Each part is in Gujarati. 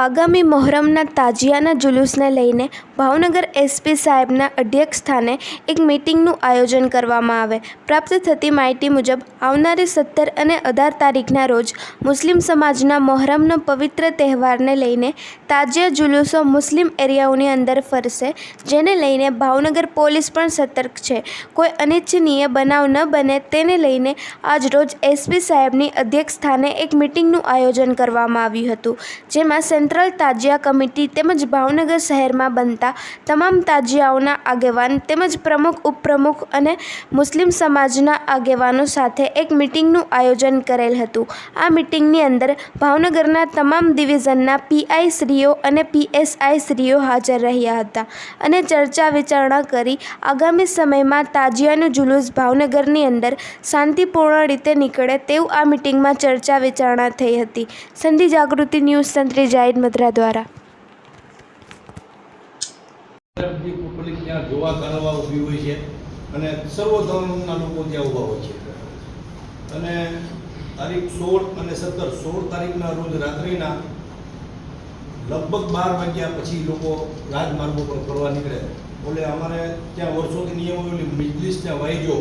આગામી મોહરમના તાજિયાના જુલુસને લઈને ભાવનગર એસપી સાહેબના અધ્યક્ષસ્થાને એક મીટિંગનું આયોજન કરવામાં આવે. પ્રાપ્ત થતી માહિતી મુજબ આવનારી 17 અને 18 તારીખના રોજ મુસ્લિમ સમાજના મોહરમનો પવિત્ર તહેવારને લઈને તાજિયા જુલુસો મુસ્લિમ એરિયાઓની અંદર ફરશે, જેને લઈને ભાવનગર પોલીસ પણ સતર્ક છે. કોઈ અનિચ્છનીય બનાવ ન બને તેને લઈને આજરોજ એસપી સાહેબની અધ્યક્ષસ્થાને એક મીટિંગનું આયોજન કરવામાં આવ્યું હતું, જેમાં સેન્ટ્રલ તાજિયા કમિટી તેમજ ભાવનગર શહેરમાં બનતા તમામ તાજિયાઓના આગેવાન તેમજ પ્રમુખ, ઉપપ્રમુખ અને મુસ્લિમ સમાજના આગેવાનો સાથે એક મીટિંગનું આયોજન કરેલ હતું. આ મીટિંગની અંદર ભાવનગરના તમામ ડિવિઝનના પીઆઈ શ્રીઓ અને પીએસઆઈ શ્રીઓ હાજર રહ્યા હતા અને ચર્ચા વિચારણા કરી આગામી સમયમાં તાજિયાનું જુલુસ ભાવનગરની અંદર શાંતિપૂર્ણ રીતે નીકળે તેવું આ મીટિંગમાં ચર્ચા વિચારણા થઈ હતી. સંધિ જાગૃતિ ન્યૂઝ તંત્રી જાહિદ મદ્રા દ્વારા. પબ્લિક ત્યાં જોવા કરવા ઊભી હોય છે અને સર્વ ધર્મના લોકો ત્યાં ઊભા હોય છે. અને તારીખ 16 અને 17 તારીખના રોજ રાત્રિના લગભગ 12 વાગ્યા પછી લોકો રાજમાર્ગો પર ફરવા નીકળે. એટલે અમારે ત્યાં વર્ષોથી નિયમ હોય, મજલિસ ત્યાં વાઈજો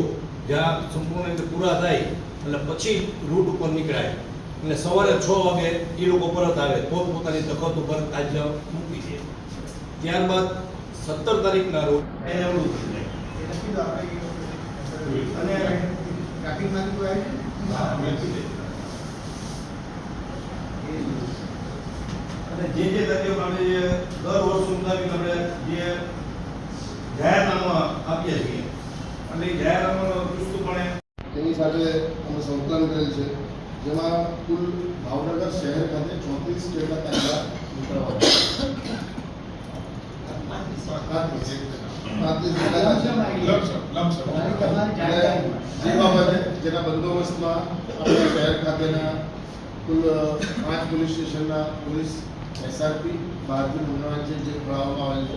જ્યાં સંપૂર્ણ રીતે પૂરા થાય એટલે પછી રૂટ ઉપર નીકળાય. એટલે સવારે 6 વાગે એ લોકો પરત આવે, પોતપોતાની તખત ઉપર તાજિયા મૂકી છે. ત્યારબાદ 17 તારીખના રોજ એને અવળું થઈ જાય અને જે તકલીફ આપણે જે દર વર્ષ મુતાબિક આપણે જે જાહેરનામા આપીએ છીએ અને એ જાહેરનામાનો ચુસ્તપણે તેની સાથે અમે સંકલન કરેલ છે, જેમાં કુલ ભાવનગર શહેર ખાતે 34 જેટલા તાજિયા જેના બંદોબસ્તમાં આપણે શહેર ખાતેના કુલ 5 પોલીસ સ્ટેશનના પોલીસ એસઆરપી બહારથી મંગાવેલ છે, જે ખોલાવવામાં આવેલ છે.